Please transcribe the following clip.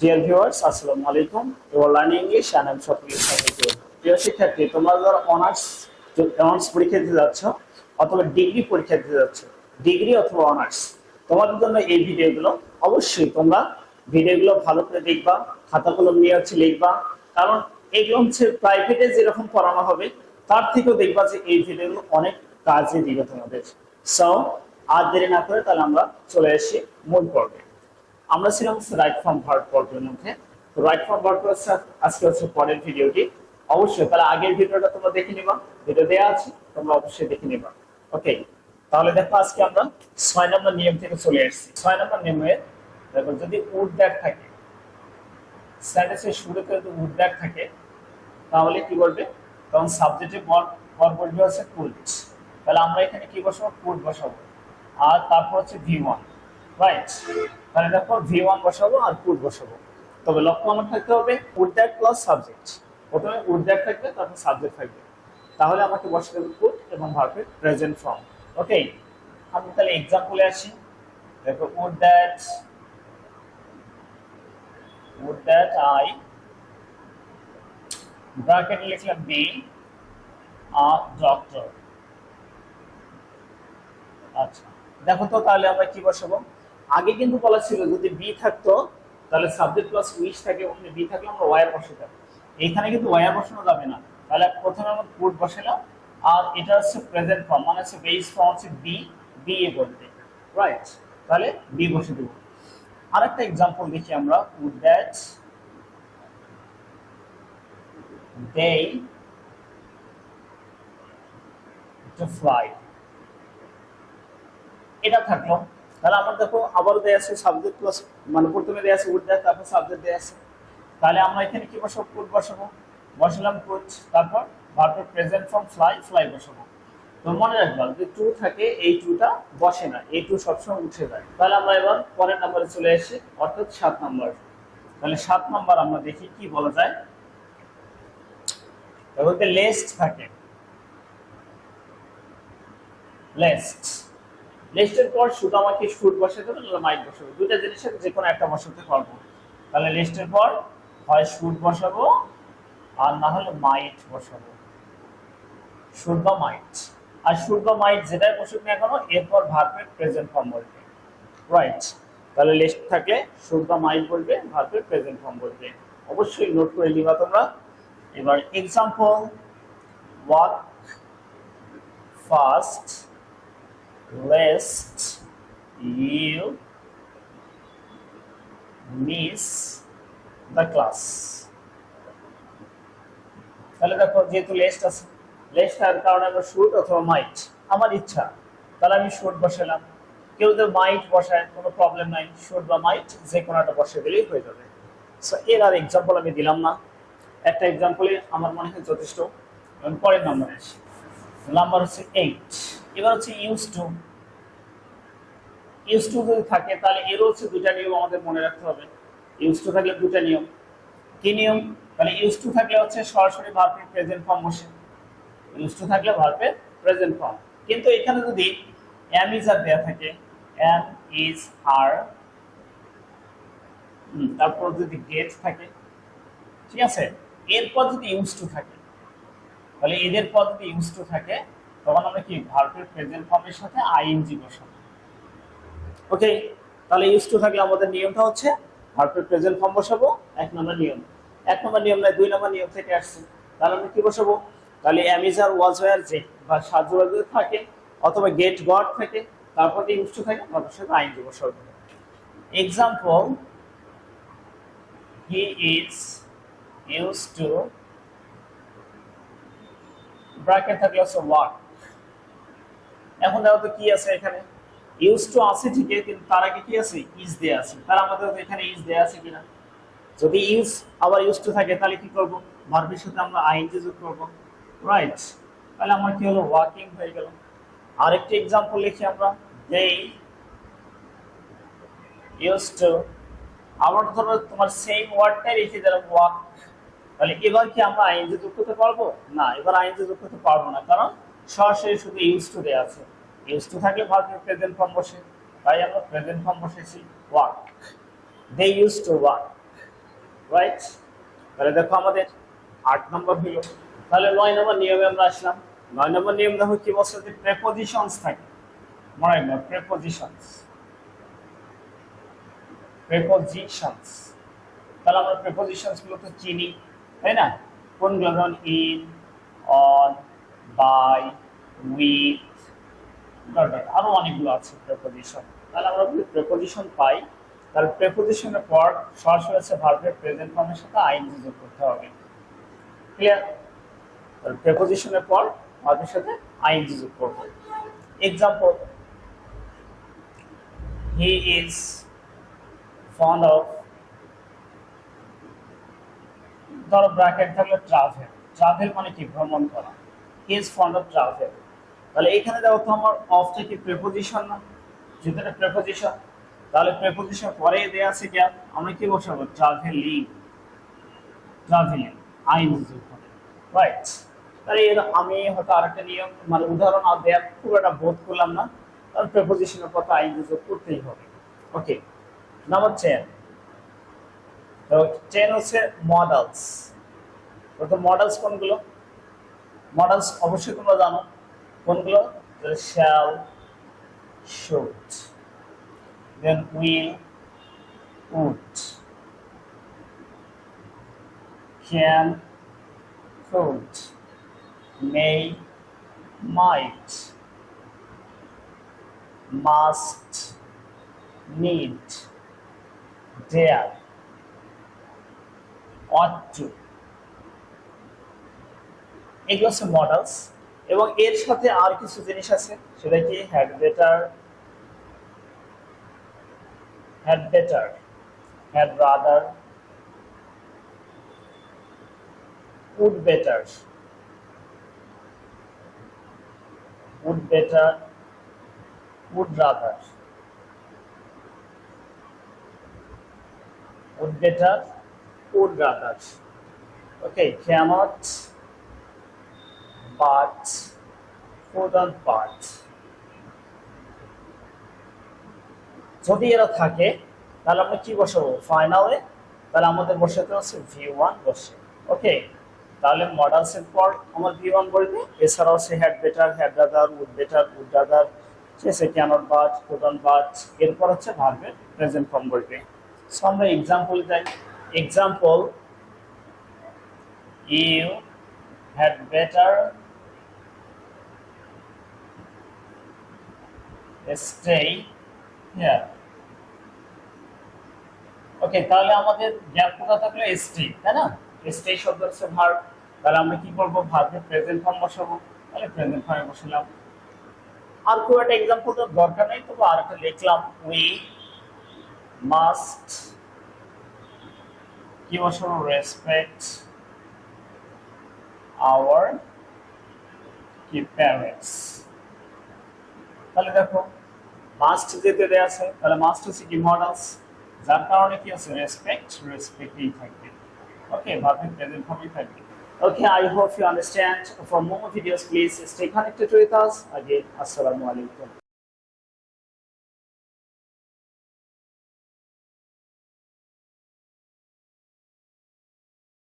Deer viewers, আসসালামু আলাইকুম। You are learning English and I am Shafiul Saheb. প্রিয় শিক্ষার্থী, তোমরা যারা অনার্স পরীক্ষা দিতে যাচ্ছ অথবা ডিগ্রি পরীক্ষা দিতে যাচ্ছ, ডিগ্রি অথবা অনার্স, তোমাদের জন্য এই ভিডিওগুলো অবশ্যই তোমরা ভিডিওগুলো ভালো করে দেখবা, খাতা কলম নিয়ে হচ্ছে লিখবা। কারণ এগুলো হচ্ছে প্রাইভেটে যেরকম পড়ানো হবে তার থেকেও দেখবা যে এই ভিডিওগুলো অনেক কাজে দিবে তোমাদের। সো আর দেরি না করে তাহলে আমরা চলে আসি মূল পর্বে। আমরা ছিলাম রাইট ফ্রম ভার্ব পর্বের মধ্যে। তো রাইট ফ্রম ভার্ব আজকে হচ্ছে পরের ভিডিওটি। অবশ্যই তাহলে আগের ভিডিওটা তোমরা দেখে নিবা, ভিডিও দেওয়া আছে, তোমরা অবশ্যই দেখে নিবা। ওকে, তাহলে দেখো আজকে আমরা 6 নম্বর নিয়ম থেকে চলে এসেছি। 6 নম্বর নিয়মে দেখো যদি উড দ্যাট থাকে, সেন্টেন্সের শুরুতে যদি উড দ্যাট থাকে তাহলে কি বলবে? তখন সাবজেক্টে ভার্ব বলবে হচ্ছে কুড। তাহলে আমরা এখানে কি বসাবো? কুড বসাবো। আর তারপর হচ্ছে ভি1, রাইট? তাহলে দেখো ভি1 বসাবো আর কুড বসাবো। তবে লক্ষ্য আমার থাকতে হবে উড দ্যাট প্লাস সাবজেক্ট। প্রথমে উড দ্যাট থাকবে, তারপর সাবজেক্ট থাকবে। তাহলে আমাকে বসাতে হবে কুড এবং ভার্বের প্রেজেন্ট ফর্ম। ওকে, আমি তাহলে এক্সাম্পলে আসি। দেখো উড দ্যাট আই, ব্র্যাকেটে লিখলাম বি আ ডক্টর। আচ্ছা, দেখো তো তাহলে আমরা কি বসাবো? আগে কিন্তু বলা ছিল যদি বি থাকতো তাহলে সাবজেক্ট প্লাস উইশ থাকে, ওখানে বি থাকলে আমরা ওয়ার বসাতাম। এইখানে কিন্তু ওয়ার বসানো যাবে না। তাহলে প্রথমে আমরা পুট বসালাম, আর এটা হচ্ছে প্রেজেন্ট ফর্ম, মানে হচ্ছে বেস ফর্ম হচ্ছে বি, বি এ বলতে, রাইট? তাহলে বি বসে দেব। আরেকটা एग्जांपल দেখি আমরা। Would that they to fly, এটা থাকলো। তাহলে আমার দেখো আবার দেয়া আছে সাবজেক্ট প্লাস, মানে প্রথমে দেয়া আছে উড দ্যাট, তারপর সাবজেক্ট দেয়া আছে। তাহলে আমরা এখানে কি বসাবো? কুড বসাবো। বসালাম কুড, তারপর ভার্বের প্রেজেন্ট ফর্ম ফ্লাই, ফ্লাই বসাবো। তো মনে রাখবা যে টু থাকে, এই টুটা বসে না, এই টু সবসময় উঠে যায়। তাহলে আমরা এবার পরের নম্বরে চলে আসি, অর্থাৎ 7 নম্বর। তাহলে 7 নম্বর আমরা দেখি কি বলা যায়। বলতে লেস্ট থাকে, লেস্ট, লিস্টের পর শুধু আমাকে শুট বসাতে হবে না মাইট বসাবো, দুইটা জিনিসের যে কোনো একটা বসাতে পারবো। তাহলে লিস্টের পর হয় শুট বসাবো আর না হলে মাইট বসাবো, শুট বা মাইট। আর শুট বা মাইট যেটাই বসুক না কেন এরপর ভার্বের প্রেজেন্ট ফর্ম বলবে, রাইট? তাহলে লিস্ট থাকলে শুট বা মাইট বলবে, ভার্বের প্রেজেন্ট ফর্ম বলবে। অবশ্যই নোট করে নিবা তোমরা। এবার example, walk fast lest you miss the class। তাহলে দেখো যেহেতু লেস্ট আছে, লেস্ট এর কারণে আমরা শুড অথবা মাইট, আমার ইচ্ছা, তাহলে আমি শুড বসালাম। কেউ যদি মাইট বসায় কোনো প্রবলেম নাই, শুড বা মাইট যে কোনো একটা বসে দিলেই হয়ে যাবে। সো এর আর এক্সাম্পল আমি দিলাম না, একটা এক্সাম্পলে আমার মনে হয় যথেষ্ট। পরের নাম্বার আসি, নাম্বার হচ্ছে 8। এবার হচ্ছে ইউজ টু। ইউজ টু যদি থাকে তাহলে এরও হচ্ছে দুইটা নিয়ম আমাদের মনে রাখতে হবে। ইউজ টু থাকলে দুইটা নিয়ম। কি নিয়ম? তাহলে ইউজ টু থাকলে হচ্ছে সরাসরি ভার্বের প্রেজেন্ট ফর্ম বসে, ইউজ টু থাকলে ভার্বের প্রেজেন্ট ফর্ম। কিন্তু এখানে যদি এম ইজ আর দেয়া থাকে, এম ইজ আর, তারপর যদি গেট থাকে, ঠিক আছে, এরপর যদি ইউজ টু থাকে, তাহলে এদের পর যদি ইউজ টু থাকে তখন আমরা কি ভার্বের প্রেজেন্ট ফর্মের সাথে আইএনজি বসাবো। ওকে, তাহলে ইউজ টু থাকলে আমাদের নিয়মটা হচ্ছে ভার্বের প্রেজেন্ট ফর্ম বসাবো, 1 নম্বর নিয়ম। 1 নম্বর নিয়ম নয়, 2 নম্বর নিয়ম থেকে আসছে। তাহলে আমরা কি বসাবো? তাহলে am is are, was were, যে বা সাহায্য থাকে, অথবা গেট গট থাকে, তারপর ইউজ টু থাকে, ভার্বের সাথে আইএনজি বসাবো। Example, he is use to, bracket থাকলে হচ্ছে ওয়ার্ক। এখন দেখো তো কি আছে এখানে, ইউজ টু আছে ঠিকই, কিন্তু তার আগে কি আছে? ইজ দেয়া আছে। তার আমাদের এখানে ইজ দেয়া আছে কিনা? যদি ইউজ আবার ইউজ টু থাকে তাহলে কি করব? ভার্বের সাথে আমরা আইএনজি যোগ করব, রাইট? তাহলে আমার কি হলো? ওয়ার্কিং হয়ে গেল। আরেকটি एग्जांपल লিখি আমরা, দে ইউজ টু। আবার ধরো তোমার সেম ওয়ার্ডটাই লিখে দিলাম ওয়ার্ক। তাহলে এবার কি আমরা আইএনজি যোগ করতে পারবো? না, এবার আইএনজি যোগ করতে পারবো না, কারণ সরাসরি শুধু ইউজ টু দেয়া আছে। ইউজ টু থাকলে ভার্বের প্রেজেন্ট ফর্ম বসে, তাই আমরা প্রেজেন্ট ফর্ম বসেছি work. They use to work. Right? তাহলে দেখো আমাদের 8 নম্বর হলো। তাহলে 9 নম্বর নিয়মে আমরা আসলাম। 9 নম্বর নিয়ম দেখো কি বলছে, যে প্রেপোজিশনস থাকে, মনে রাখবে প্রেপোজিশনস, প্রেপোজিশনস। তাহলে আমরা প্রেপোজিশনস গুলো তো চিনি, তাই না? কোনগুলো? যেমন ইন, অন, বাই, উইথ, আরো অনেকগুলো আছে প্রেপোজিশন। তাহলে আমরা যদি প্রেপোজিশন পাই, তাহলে প্রেপোজিশনের পর সরাসরি আছে ভার্বের প্রেজেন্ট ফর্মের সাথে আইএনজি যোগ করতে হবে। ক্লিয়ার? তাহলে প্রেপোজিশনের পর ভার্বের সাথে আইএনজি যোগ করব। Example, he is fond of, ধরো ব্র্যাকেট থাকলে ট্রাভেল। ট্রাভেল মানে কি? ভ্রমণ করা। He is fond of travel. তাহলে এখানে দেখো তো আমার অফটা কি প্রেপোজিশন না? যেহেতু এটা প্রেপোজিশন, তাহলে প্রেপোজিশন পরে দেয়া আছে কি, আমরা কি বসাবো? ট্রাভেলিং, ট্রাভেলিং আইএনজি যোগ হবে। রাইট? তাহলে আমি হয়তো আরেকটা নিয়ম মানে উদাহরণ আর দেয়া খুব একটা বোধ করলাম না, কারণ প্রেপোজিশনের পর আইএনজি যোগ করতেই হবে। ওকে, নাম্বার 10। তো 10 হচ্ছে মডেলস। তো মডেলস কোনগুলো? মডেলস অবশ্যই তোমরা জানো কোনগুলো। Shall, should, then will, would, can, could, may, might, must, need, dare, ought to। এগুলো হচ্ছে মডেলস। এবং এর সাথে আর কিছু জিনিস আছে, সেটা কি? Had better, had better, had rather, would better, would better, would rather, would better, would rather. Okay, cannot, but, couldn't but। যদি এরা থাকে তাহলে আমরা কি বসাবো ফাইনালে? তাহলে আমাদের বসাতে হচ্ছে V1 বসে। ওকে, তাহলে মডেলস এর পর আমার V1 বলবে। এছাড়াও সে had better, had rather, would better, would rather, সে ক্যানট বাট, কুডন্ট বাট। এরপর হচ্ছে ভার্বের প্রেজেন্ট ফর্ম বলবে। সো আমরা এক্সাম্পল যাই। Example, you had better stay here। Okay, তাহলে আমাদের গ্যাপ কোথা থাকলো? স্টে, তাই না? স্টে শব্দ হচ্ছে ভার্ব। তাহলে আমরা কি করব? ভার্বের প্রেজেন্ট ফর্ম বসাবো। তাহলে প্রেজেন্ট ফর্মে বসালাম। আর খুব একটা এক্সাম্পল তো দরকার নেই, তবু আর একটা লিখলাম, উই মাস্ট, কি বসাবো? রেসপেক্ট আওয়ার কি প্যারেন্টস। তাহলে দেখো মাস্ট যেতে দেয়া আছে, তাহলে মাস্ট হচ্ছে কি? মডেলস, যার কারণে কি আছে? রেসপেক্ট, রেসপেক্টই থাকবে। ওকে, ভার্বের প্রেজেন্ট ফর্মই থাকবে। Okay, I hope you understand. For more videos, please stay connected with us. Again, Assalamu alaikum.